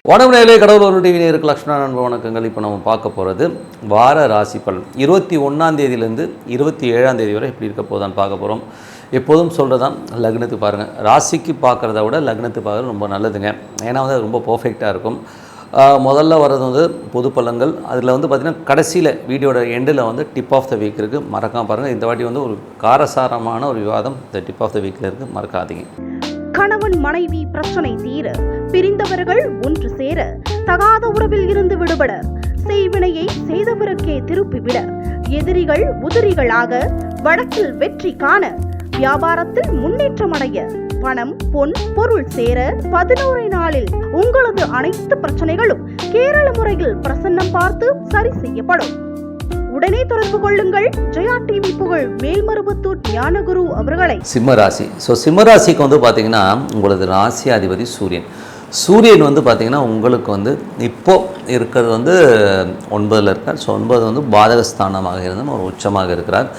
வணக்கம் நேயர்களே, கடவுள் டிவி நேயருக்கு லக்ஷ்மண நண்பர் வணக்கங்கள். இப்போ நம்ம பார்க்க போகிறது வார ராசி பலன் 21ஆம் தேதியிலேருந்து 27ஆம் தேதி வரை எப்படி இருக்க போதான்னு பார்க்க போகிறோம். எப்போதும் சொல்கிறதான் லக்னத்துக்கு பாருங்கள், ராசிக்கு பார்க்குறத விட லக்னத்துக்கு பார்க்குறது ரொம்ப நல்லதுங்க. ஏன்னா அது ரொம்ப பர்ஃபெக்டாக இருக்கும். முதல்ல வர்றது பொது பலன்கள். அதில் பார்த்திங்கன்னா கடைசியில் வீடியோட எண்டில் டிப் ஆஃப் த வீக் இருக்குது, மறக்காமல் பாருங்கள். இந்த வாட்டி ஒரு காரசாரமான ஒரு விவாதம் இந்த டிப் ஆஃப் த வீக்கில் இருக்குது, மறக்காதீங்க. கணவன் மனைவி பிரச்சனை தீர, பிரிந்தவர்கள் ஒன்று சேர, தகாத உறவில் இருந்து விடுபட, செய்வினையை செய்தவருக்கே திருப்பிவிட, எதிரிகள் உதிரிகளாக, வழக்கில் வெற்றி காண, வியாபாரத்தில் முன்னேற்றம் அடைய, பணம் பொன் பொருள் சேர 11 நாளில் உங்களது அனைத்து பிரச்சனைகளும் கேரள முறையில் பிரசன்னம் பார்த்து சரி செய்யப்படும். உடனே தொடர்பு கொள்ளுங்கள் ஜெயா டிவி புகழ் மேல்மருவத்தூர் ஞானகுரு அவர்களை. சிம்மராசி. சிம்மராசிக்கு பார்த்தீங்கன்னா உங்களது ராசியாதிபதி சூரியன். சூரியன் பார்த்தீங்கன்னா உங்களுக்கு இப்போது இருக்கிறது 9ல் இருக்கார். ஸோ 9 பாதகஸ்தானமாக இருந்தால் ஒரு உச்சமாக இருக்கிறார்.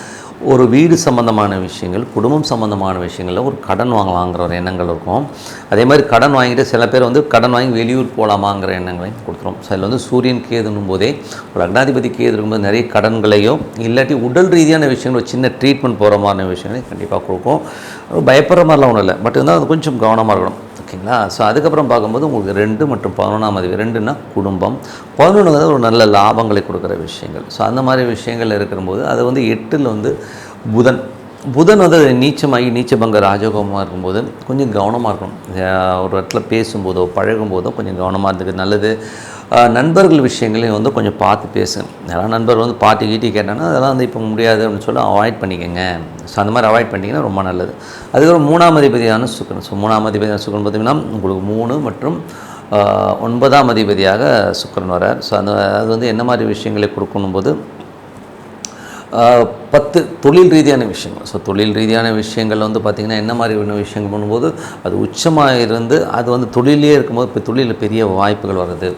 ஒரு வீடு சம்மந்தமான விஷயங்கள், குடும்பம் சம்மந்தமான விஷயங்களில் ஒரு கடன் வாங்கலாங்கிற ஒரு எண்ணங்கள் இருக்கும். அதே மாதிரி கடன் வாங்கிட்டு சில பேர் கடன் வாங்கி வெளியூர் போகலாமாங்கிற எண்ணங்களையும் கொடுத்துரும். ஸோ அதில் சூரியன் கேதுன்னும் போதே ஒரு லக்னாதிபதி கேது இருக்கும்போது நிறைய கடன்களையோ இல்லாட்டி உடல் ரீதியான விஷயங்கள், ஒரு சின்ன ட்ரீட்மெண்ட் போகிற மாதிரி விஷயங்களையும் கண்டிப்பாக கொடுக்கும். பயப்படுற மாதிரிலாம் ஒன்றும் இல்லை, பட் இருந்தால் அது கொஞ்சம் கவனமாக இருக்கணும். ஓகேங்களா? ஸோ அதுக்கப்புறம் பார்க்கும்போது உங்களுக்கு 2 மற்றும் 11ஆம் தேதி, 2ன்னா குடும்பம், 11 ஒரு நல்ல லாபங்களை கொடுக்குற விஷயங்கள். ஸோ அந்த மாதிரி விஷயங்கள் இருக்கிறபோது அது 8ல் புதன் நீச்சமாகி நீச்சபங்க ராஜகோகமாக இருக்கும்போது கொஞ்சம் கவனமாக இருக்கணும். ஒரு இடத்துல பேசும்போதோ பழகும்போதோ கொஞ்சம் கவனமாக இருந்துக்கு நல்லது. நண்பர்கள் விஷயங்களையும் கொஞ்சம் பார்த்து பேசுங்க. யாராவது நண்பர் பாட்டி கீட்டி கேட்டாங்கன்னா அதெல்லாம் இப்போ முடியாது அப்படின்னு சொல்லி அவாய்ட் பண்ணிக்கோங்க. ஸோ அந்த மாதிரி அவாய்ட் பண்ணிங்கன்னா ரொம்ப நல்லது. அதுக்கப்புறம் 3ஆம் அதிபதியான சுக்கிரன். ஸோ 3ஆம் அதிபதியான சுக்கிரன் பார்த்திங்கன்னா உங்களுக்கு 3 மற்றும் 9ஆம் அதிபதியாக சுக்கிரன் வரார். ஸோ அது என்ன மாதிரி விஷயங்களை கொடுக்கணும் போது 10 தொழில் ரீதியான விஷயங்கள். ஸோ தொழில் ரீதியான விஷயங்கள் பார்த்திங்கன்னா என்ன மாதிரி விஷயங்கள் பண்ணும்போது அது உச்சமாக இருந்து அது தொழிலே இருக்கும்போது இப்போ தொழிலில் பெரிய வாய்ப்புகள் வருது.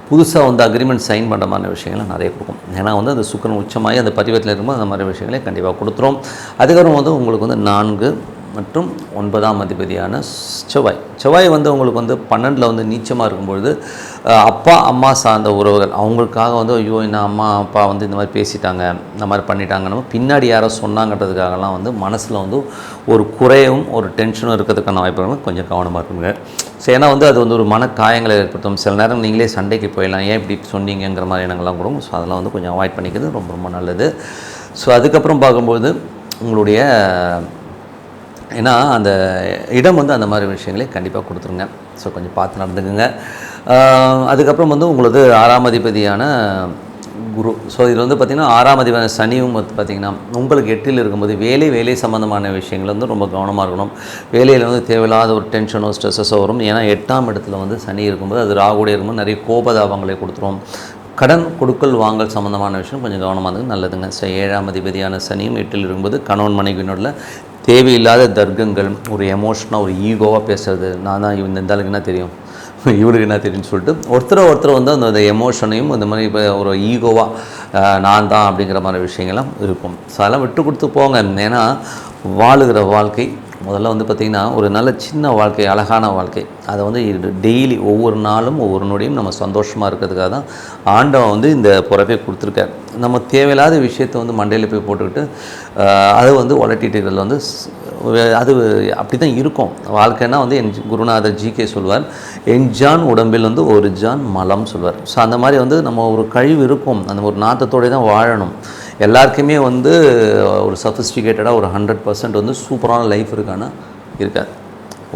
புதுசாக அக்ரிமெண்ட் சைன் பண்ணுற மாதிரி விஷயங்கள்லாம் நிறைய கொடுக்கும். ஏன்னா அந்த சுக்கிரன் உச்சமாகி அந்த பரிவத்தில் இருக்கும்போது அந்த மாதிரி விஷயங்களே கண்டிப்பாக கொடுத்துரும். அதுக்கப்புறம் உங்களுக்கு 4 மற்றும் 9ஆம் அதிபதியான செவ்வாய் உங்களுக்கு 12ல் நீச்சமாக இருக்கும்பொழுது அப்பா அம்மா சார்ந்த உறவுகள் அவங்களுக்காக ஐயோ என்ன அம்மா அப்பா இந்த மாதிரி பேசிட்டாங்க, இந்த மாதிரி பண்ணிட்டாங்கன்னு பின்னாடி யாரோ சொன்னாங்கன்றதுக்காகலாம் மனசில் ஒரு குறையும் ஒரு டென்ஷனும் இருக்கிறதுக்கான வாய்ப்புகள் கொஞ்சம் கவனமாக இருக்குங்க. ஸோ ஏன்னா அது ஒரு மனக்காயங்களை ஏற்படுத்தும். சில நேரம் நீங்களே சண்டைக்கு போயிடலாம், ஏன் இப்படி சொன்னீங்கிற மாதிரி எண்ணங்கள்லாம் கொடுக்கும். ஸோ அதெல்லாம் கொஞ்சம் அவாய்ட் பண்ணிக்கிறது ரொம்ப ரொம்ப நல்லது. ஸோ அதுக்கப்புறம் பார்க்கும்போது உங்களுடைய ஏன்னா அந்த இடம் அந்த மாதிரி விஷயங்களே கண்டிப்பாக கொடுத்துருங்க. ஸோ கொஞ்சம் பார்த்து நடந்துக்குங்க. அதுக்கப்புறம் உங்களது 6ஆம் அதிபதியான குரு. ஸோ இதில் பார்த்திங்கன்னா 6ஆம் அதிபதியான சனியும் பார்த்திங்கன்னா உங்களுக்கு 8ல் இருக்கும்போது வேலை சம்மந்தமான விஷயங்கள் ரொம்ப கவனமாக இருக்கணும். வேலையில் தேவையில்லாத ஒரு டென்ஷனோ ஸ்ட்ரெஸ்ஸோ வரும். ஏன்னா 8ஆம் இடத்துல சனி இருக்கும்போது அது ராகுடைய இருக்கும்போது நிறைய கோபதாபங்களை கொடுத்துரும். கடன் கொடுக்கல் வாங்கல் சம்மந்தமான விஷயம் கொஞ்சம் கவனமாக இருந்தது நல்லதுங்க. ஸோ 7ஆம் அதிபதியான சனியும் 8ல் இருக்கும்போது கணவன் மனைவியினோட தேவையில்லாத தர்க்கங்கள், ஒரு எமோஷனாக ஒரு ஈகோவாக பேசுறது, நான் தான் இந்த ஆளுக்கு என்ன தெரியும், இவருக்கு என்ன தெரியும்னு சொல்லிட்டு ஒருத்தர் அந்த எமோஷனையும் இந்த மாதிரி இப்போ ஒரு ஈகோவாக நான் தான் அப்படிங்கிற மாதிரி விஷயங்கள்லாம் இருக்கும். ஸோ அதெல்லாம் விட்டு கொடுத்து போங்க. ஏன்னா வாழுகிற வாழ்க்கை முதல்ல பார்த்திங்கன்னா ஒரு நல்ல சின்ன வாழ்க்கை, அழகான வாழ்க்கை. அதை டெய்லி ஒவ்வொரு நாளும் ஒவ்வொரு நொடியும் நம்ம சந்தோஷமாக இருக்கிறதுக்காக தான் ஆண்டவன் இந்த பிறப்பை கொடுத்துருக்கார். நம்ம தேவையில்லாத விஷயத்தை மண்டையில் போய் போட்டுக்கிட்டு அதை உலட்டிட்டு இருக்கிறதுல அது அப்படி தான் இருக்கும். வாழ்க்கைன்னா என் குருநாதர் ஜிகே சொல்வார், என்ஜான் உடம்பில் ஒரு ஜான் மலம் சொல்வார். ஸோ அந்த மாதிரி நம்ம ஒரு கழிவு இருக்கும், அந்த ஒரு நாத்தத்தோடு தான் வாழணும். எல்லாருக்குமே ஒரு சஃபிஸ்டிகேட்டடாக ஒரு 100% சூப்பரான லைஃப் இருக்காது.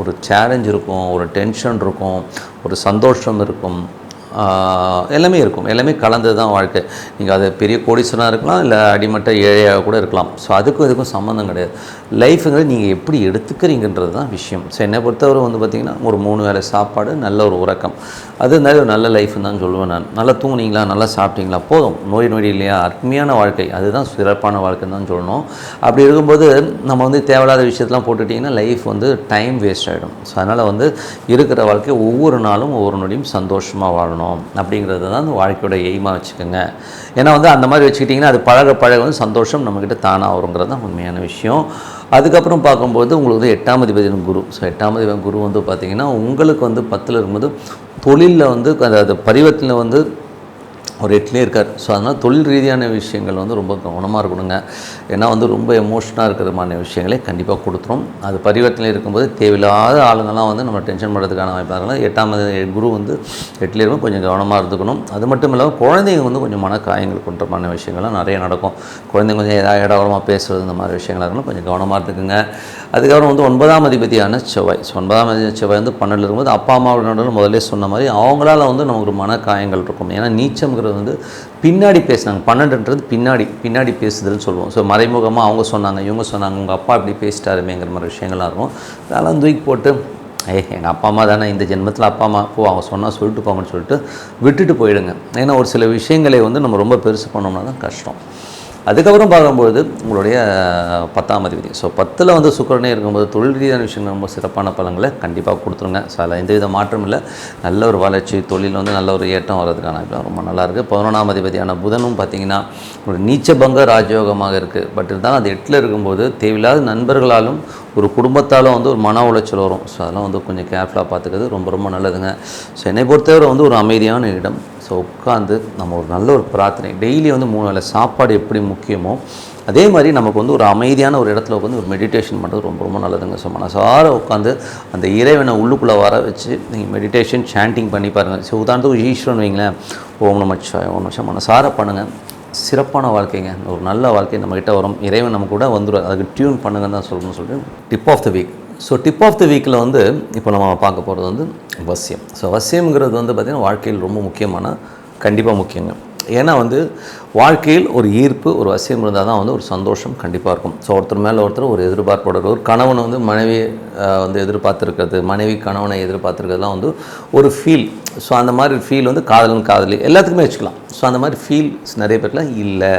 ஒரு சேலஞ்ச் இருக்கும், ஒரு டென்ஷன் இருக்கும், ஒரு சந்தோஷம் இருக்கும், எல்லாமே இருக்கும். எல்லாமே கலந்தது தான் வாழ்க்கை. நீங்கள் அது பெரிய கோடீஸ்வரனாக இருக்கலாம், இல்லை அடிமட்ட ஏழையாக கூட இருக்கலாம். ஸோ அதுக்கும் இதுக்கும் சம்மந்தம் கிடையாது. லைஃபுங்கிறது நீங்கள் எப்படி எடுத்துக்கிறீங்கன்றது தான் விஷயம். ஸோ என்னை பொறுத்தவரை பார்த்திங்கன்னா ஒரு 3 வேளை சாப்பாடு, நல்ல ஒரு உறக்கம், அது ஒரு நல்ல லைஃப்னு தான் சொல்லுவேன் நான். நல்லா தூங்குனீங்களா, நல்லா சாப்பிட்டீங்களா, போதும். நோய் இல்லையா, அருமையான வாழ்க்கை, அதுதான் சிறப்பான வாழ்க்கைன்னு தான் சொல்லணும். அப்படி இருக்கும்போது நம்ம தேவையில்லாத விஷயத்தெலாம் போட்டுட்டிங்கன்னா லைஃப் டைம் வேஸ்ட் ஆகிடும். ஸோ அதனால் இருக்கிற வாழ்க்கை ஒவ்வொரு நாளும் ஒவ்வொரு நொடியும் சந்தோஷமாக வாழணும் அப்படிங்கிறது தான் அந்த வாழ்க்கையோட எய்மாக வச்சுக்கோங்க. ஏன்னா அந்த மாதிரி வச்சுக்கிட்டிங்கன்னா அது பழக சந்தோஷம் நம்மக்கிட்ட தானாக வருங்கிறது தான் உண்மையான விஷயம். அதுக்கப்புறம் பார்க்கும்போது உங்களுக்கு வந்து 8ஆம் அதிபதி குரு. ஸோ 8ஆம் அதிபதி குரு வந்து பார்த்திங்கன்னா உங்களுக்கு வந்து 10ல் இருக்கும்போது தொழிலில் வந்து அது பரிவர்த்தனை வந்து ஒரு 8லேயே இருக்கார். ஸோ அதனால் தொழில் ரீதியான விஷயங்கள் வந்து ரொம்ப கவனமாக இருக்கணுங்க. ஏன்னா வந்து ரொம்ப எமோஷனாக இருக்கிறமான விஷயங்களே கண்டிப்பாக கொடுத்துரும். அது பரிவர்த்தனை இருக்கும்போது தேவையில்லாத ஆளுங்கள்லாம் வந்து நம்ம டென்ஷன் பண்ணுறதுக்கான வாய்ப்பாக இருக்கலாம். 8ஆம் குரு வந்து 8லே இருக்கும், கொஞ்சம் கவனமாக இருந்துக்கணும். அது மட்டும் இல்லாமல் குழந்தைங்க வந்து கொஞ்சம் மனக்காயங்கள் கொண்டமான விஷயங்கள்லாம் நிறைய நடக்கும். குழந்தைங்க கொஞ்சம் ஏதாவது இடவரமாக பேசுகிறது இந்த மாதிரி விஷயங்களாக இருக்கணும், கொஞ்சம் கவனமாக இருந்துக்குங்க. அதுக்கப்புறம் வந்து 9ஆம் அதிபதியான செவ்வாய். ஸோ 9ஆம் அதிபதி செவ்வாய் வந்து 12ல் இருக்கும்போது அப்பா அம்மாவோட முதல்ல சொன்ன மாதிரி அவங்களால வந்து நமக்கு மனக்காயங்கள் இருக்கும். ஏன்னா நீச்சம்ங்கிறது வந்து பின்னாடி பேசுனாங்க. 12ன்றது பின்னாடி பேசுதல்னு சொல்லுவோம். ஸோ மறைமுகமாக அவங்க சொன்னாங்க, இவங்க சொன்னாங்க, உங்கள் அப்பா இப்படி பேசிட்டாருமேங்கிற மாதிரி விஷயங்கள்லாம் இருக்கும். அதெல்லாம் தூக்கி போட்டு எங்கள் அப்பா அம்மா தானே, இந்த ஜென்மத்தில் அப்பா அம்மா அவங்க சொன்னால் சொல்லிட்டு போங்கன்னு சொல்லிட்டு விட்டுட்டு போயிடுங்க. ஏன்னா ஒரு சில விஷயங்களை வந்து நம்ம ரொம்ப பெருசு பண்ணோம்னா தான் கஷ்டம். அதுக்கப்புறம் பார்க்கும்போது உங்களுடைய 10ஆம் அதிபதி. ஸோ 10ல் வந்து சுக்கிரனே இருக்கும்போது தொழில் ரீதியான விஷயங்கள் ரொம்ப சிறப்பான பலன்களை கண்டிப்பாக கொடுத்துருங்க. ஸோ அதில் எந்தவித மாற்றம் இல்லை. நல்ல ஒரு வளர்ச்சி, தொழில் வந்து நல்ல ஒரு ஏற்றம் வர்றதுக்கான ரொம்ப நல்லாயிருக்கு. 11ஆம் அதிபதியான புதனும் பார்த்திங்கன்னா ஒரு நீச்சபங்க ராஜயோகமாக இருக்குது. பட் இருந்தாலும் அது 8ல் இருக்கும்போது தேவையில்லாத நண்பர்களாலும் ஒரு குடும்பத்தாலும் வந்து ஒரு மன உளைச்சல் வரும். ஸோ அதெல்லாம் வந்து கொஞ்சம் கேர்ஃபுல்லாக பார்த்துக்கிறது ரொம்ப நல்லதுங்க. ஸோ என்னை பொறுத்தவரை வந்து ஒரு அமைதியான இடம். ஸோ உட்காந்து நம்ம ஒரு நல்ல ஒரு பிரார்த்தனை, டெய்லி வந்து 3 வேளை சாப்பாடு எப்படி முக்கியமோ அதே மாதிரி நமக்கு வந்து ஒரு அமைதியான ஒரு இடத்துல உட்காந்து ஒரு மெடிடேஷன் பண்ணுறது ரொம்ப நல்லதுங்க. ஸோ மனசார உட்காந்து அந்த இறைவனை உள்ளுக்குள்ளே வர வச்சு நீங்கள் மெடிடேஷன் சாண்டிங் பண்ணி பாருங்கள். ஸோ உதாரணத்துக்கு ஈஸ்வரன் வைங்களேன், ஓம் நமச்சிவாய ஓம் நமச்சிவாய மனசார பண்ணுங்கள். சிறப்பான வாழ்க்கைங்க, ஒரு நல்ல வாழ்க்கை நம்மக்கிட்ட வரும். இறைவன் நம்ம கூட வந்துடும். அதுக்கு டியூன் பண்ணுங்கன்னு தான் சொல்லணும்னு சொல்லிட்டு tip of the week. So tip of the வீக்கில் வந்து இப்போ நம்ம பார்க்க போகிறது வந்து வசியம். ஸோ வசியம்ங்கிறது வந்து பார்த்திங்கன்னா வாழ்க்கையில் ரொம்ப கண்டிப்பாக முக்கியங்க. ஏன்னா வந்து வாழ்க்கையில் ஒரு ஈர்ப்பு, ஒரு வசியம் இருந்தால் தான் வந்து ஒரு சந்தோஷம் கண்டிப்பாக இருக்கும். ஸோ ஒருத்தர் மேலே ஒருத்தர் ஒரு எதிர்பார்ப்போட, ஒரு கணவனை வந்து மனைவி வந்து எதிர்பார்த்துருக்கிறது, மனைவி கணவனை எதிர்பார்த்துருக்கிறதுலாம் வந்து ஒரு ஃபீல். ஸோ அந்த மாதிரி ஃபீல் வந்து காதலி எல்லாத்துக்குமே வச்சுக்கலாம். ஸோ அந்த மாதிரி ஃபீல்ஸ் நிறைய பேர்லாம் இல்லை,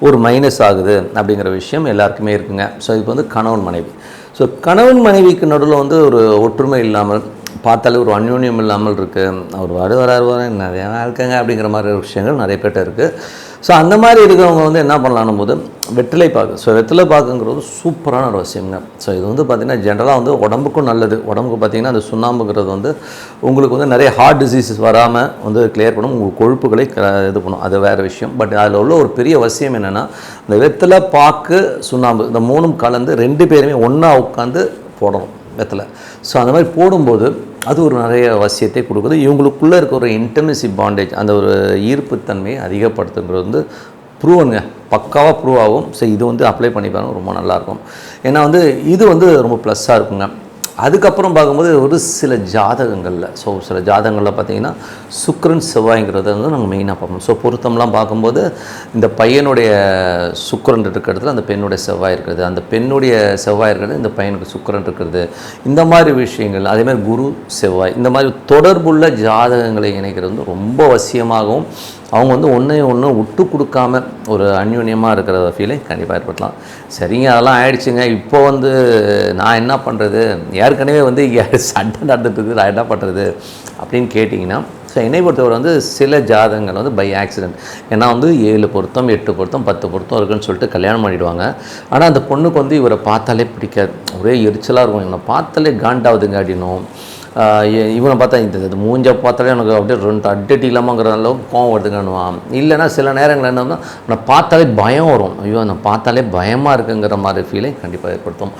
ஒரு மைனஸ் ஆகுது அப்படிங்கிற விஷயம் எல்லாருக்குமே இருக்குங்க. ஸோ இப்போ வந்து கணவன் மனைவி. ஸோ கணவன் மனைவிக்கு நடுவில் வந்து ஒரு ஒற்றுமை இல்லாமல், பார்த்தாலே ஒரு அந்யோன்யம் இல்லாமல் இருக்குது. அவர் வராரு நிறையா இருக்குங்க அப்படிங்கிற மாதிரி விஷயங்கள் நிறைய பேர்ட்ட இருக்குது. ஸோ அந்த மாதிரி இருக்கிறவங்க வந்து என்ன பண்ணலான்னும் போது வெற்றிலை பாக்கு. ஸோ வெற்றிலை பாக்குங்கிறது சூப்பரான ஒரு விஷயங்க. ஸோ இது வந்து பார்த்திங்கன்னா ஜென்ரலாக வந்து உடம்புக்கும் நல்லது. உடம்புக்கு பார்த்திங்கன்னா அந்த சுண்ணாம்புங்கிறது வந்து உங்களுக்கு வந்து நிறைய ஹார்ட் டிசீஸஸ் வராமல் வந்து கிளியர் பண்ணும், உங்களுக்கு கொழுப்புகளை இது பண்ணும், அது வேறு விஷயம். பட் அதில் உள்ள ஒரு பெரிய விஷயம் என்னென்னா, இந்த வெற்றிலை பாக்கு சுண்ணாம்பு இந்த 3ம் கலந்து 2 பேருமே ஒன்றா உட்காந்து போடணும் வெற்றிலை. ஸோ அந்த மாதிரி போடும்போது அது ஒரு நிறைய வசியத்தை கொடுக்குது. இவங்களுக்குள்ளே இருக்க ஒரு இன்டர்மெசி பாண்டேஜ், அந்த ஒரு ஈர்ப்புத்தன்மையை அதிகப்படுத்துங்கிறது வந்து ப்ரூவனுங்க, பக்காவாக ப்ரூவ் ஆகும். ஸோ இது வந்து அப்ளை பண்ணி பாருங்கள், ரொம்ப நல்லாயிருக்கும். ஏன்னா வந்து இது வந்து ரொம்ப ப்ளஸ்ஸாக இருக்குங்க. அதுக்கப்புறம் பார்க்கும்போது ஒரு சில ஜாதகங்களில், ஸோ சில ஜாதகங்களில் பார்த்திங்கன்னா சுக்கிரன் செவ்வாய்ங்கிறத வந்து நாங்கள் மெயினாக பார்ப்போம். ஸோ பொருத்தம்லாம் பார்க்கும்போது இந்த பையனுடைய சுக்கிரன் இருக்கிற இடத்துல அந்த பெண்ணுடைய செவ்வாய் இருக்கிறது, அந்த பெண்ணுடைய செவ்வாய் இருக்கிறது இந்த பையனுக்கு சுக்கிரன் இருக்கிறது, இந்த மாதிரி விஷயங்கள். அதேமாதிரி குரு செவ்வாய், இந்த மாதிரி தொடர்புள்ள ஜாதகங்களை இணைக்கிறது வந்து ரொம்ப அவசியமாகவும் அவங்க வந்து ஒன்று விட்டு கொடுக்காம ஒரு அந்யோன்யமாக இருக்கிற ஃபீலை கண்டிப்பாக ஏற்படுத்தலாம். சரிங்க, அதெல்லாம் ஆயிடுச்சுங்க. இப்போ வந்து நான் என்ன பண்ணுறது, ஏற்கனவே வந்து சண்டை நடந்துட்டுருக்கு, நான் என்ன பண்ணுறது அப்படின்னு கேட்டிங்கன்னா, ஸோ என்னை பொறுத்தவரை வந்து சில ஜாதகங்கள் வந்து பை ஆக்சிடென்ட், ஏன்னா வந்து 7 பொருத்தம் 8 பொருத்தம் 10 பொருத்தம் இருக்குன்னு சொல்லிட்டு கல்யாணம் பண்ணிவிடுவாங்க. ஆனால் அந்த பொண்ணுக்கு வந்து இவரை பார்த்தாலே பிடிக்காது, ஒரே எரிச்சலாக இருக்கும், இவனை பார்த்தாலே காண்டாவதுங்க அப்படின்னும், இவனை பார்த்தா இந்த மூஞ்சை பார்த்தாலே எனக்கு அப்படியே 2 அட்டடி இல்லாமங்கிற அளவுக்கு கோவம் வருதுங்கன்னுவான். இல்லைனா சில நேரங்கள் என்னன்னா நான் பார்த்தாலே பயம் வரும், ஐயோ நான் பார்த்தாலே பயமாக இருக்குங்கிற மாதிரி ஃபீலை கண்டிப்பாக ஏற்படுத்தும்.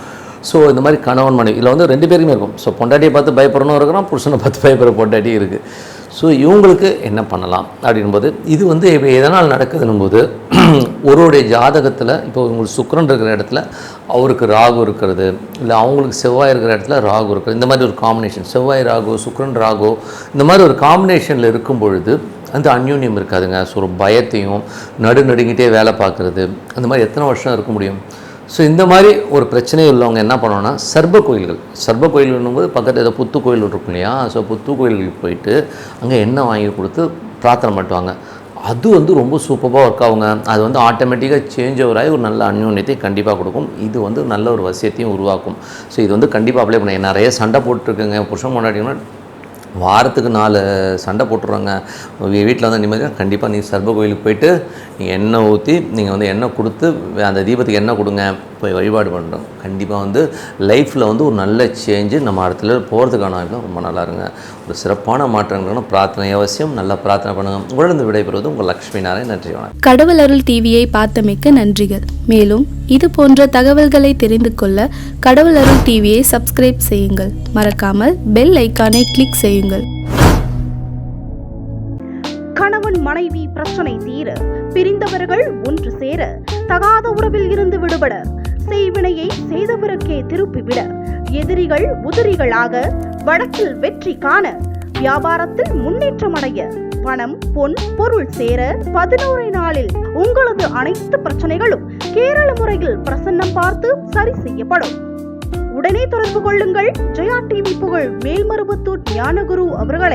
ஸோ இந்த மாதிரி கணவன் மனைவி இதில் வந்து 2 பேருமே இருக்கும். ஸோ பொண்டாட்டியை பார்த்து பயப்படணும் இருக்கிறான், புருஷனை பார்த்து பயப்படுற பொண்டாட்டியும் இருக்குது. ஸோ இவங்களுக்கு என்ன பண்ணலாம் அப்படின்போது, இது வந்து இப்போ எதனால் நடக்குதுன்னும் போது ஒருவருடைய ஜாதகத்தில் இப்போ உங்களுக்கு சுக்கிரன் இருக்கிற இடத்துல அவருக்கு ராகு இருக்கிறது, இல்லை அவங்களுக்கு செவ்வாய் இருக்கிற இடத்துல ராகு இருக்கிறது, இந்த மாதிரி ஒரு காம்பினேஷன், செவ்வாய் ராகு சுக்கிரன் ராகு இந்த மாதிரி ஒரு காம்பினேஷனில் இருக்கும் பொழுது அந்த அந்யோன்யம் இருக்காதுங்க. ஸோ ஒரு பயத்தையும் நடுநடுங்கிட்டே வேலை பார்க்குறது, அந்த மாதிரி எத்தனை வருஷம் இருக்க முடியும்? ஸோ இந்த மாதிரி ஒரு பிரச்சனை உள்ளவங்க என்ன பண்ணோன்னா, சர்ப கோயில்களும்போது பக்கத்தில் ஏதோ புத்து கோயில் இருக்கும் இல்லையா, ஸோ புத்து கோயில்களுக்கு போயிட்டு அங்கே எண்ணெய் வாங்கி கொடுத்து பிரார்த்தனை பண்ணுவாங்க. அது வந்து ரொம்ப சூப்பராக ஒர்க் ஆகுங்க. அது வந்து ஆட்டோமேட்டிக்காக சேஞ்ச் ஓவராகி ஒரு நல்ல அந்யோன்யத்தை கண்டிப்பாக கொடுக்கும். இது வந்து நல்ல ஒரு வசியத்தையும் உருவாக்கும். ஸோ இது வந்து கண்டிப்பாக அப்ளை பண்ண. நிறைய சண்டை போட்டுருக்குங்க புருஷன் கொண்டாடிங்கன்னா, வாரத்துக்கு 4 சண்டை போட்டுருவாங்க. வீட்டில் வந்து நிம்மதியாக கண்டிப்பாக நீ சர்ப கோயிலுக்கு போயிட்டு நீங்கள் எண்ணெய் ஊற்றி நீங்கள் வந்து எண்ணெய் கொடுத்து அந்த தீபத்துக்கு எண்ணெய் கொடுங்க. போய் வழிபாடு பண்ணுறோம். கண்டிப்பாக வந்து லைஃப்பில் வந்து ஒரு நல்ல சேஞ்சு நம்ம இடத்துல போகிறதுக்கான வாய்ப்பு ரொம்ப நல்லா இருங்க. ஒரு சிறப்பான மாற்றங்கள்னா பிரார்த்தனை அவசியம். நல்லா பிரார்த்தனை பண்ணுங்கள். உங்களிடம் விடைபெறுவது உங்கள் லக்ஷ்மி நாராயணன். நன்றி, வணக்கம். கடவுள் அருள் டிவியை பார்த்தமைக்கு நன்றிகள். மேலும் இது போன்ற தகவல்களை தெரிந்து கொள்ள கடவுள் அருள் டிவியை சப்ஸ்கிரைப் செய்யுங்கள். மறக்காமல் பெல் ஐக்கானை கிளிக் செய்யுங்கள். கணவன் மனைவி பிரச்சனை தீர, பிரிந்தவர்கள் ஒன்று சேர, தகாத உறவில் இருந்து விடுபட, செய்வினையை செய்தவருக்கே திருப்பிவிட, எதிரிகள் உதிரிகளாக, வழக்கில் வெற்றி காண, வியாபாரத்தில் முன்னேற்றம் அடைய, பணம் பொன் பொருள் சேர 11 நாளில் உங்களது அனைத்து பிரச்சனைகளும் கேரள முறையில் பிரசன்னம் பார்த்து சரி செய்யப்படும். உடனே தொடர்பு கொள்ளுங்கள். ஜெயா டிவி புகழ் மேல்மருவத்தூர் ஞானகுரு அவர்களை.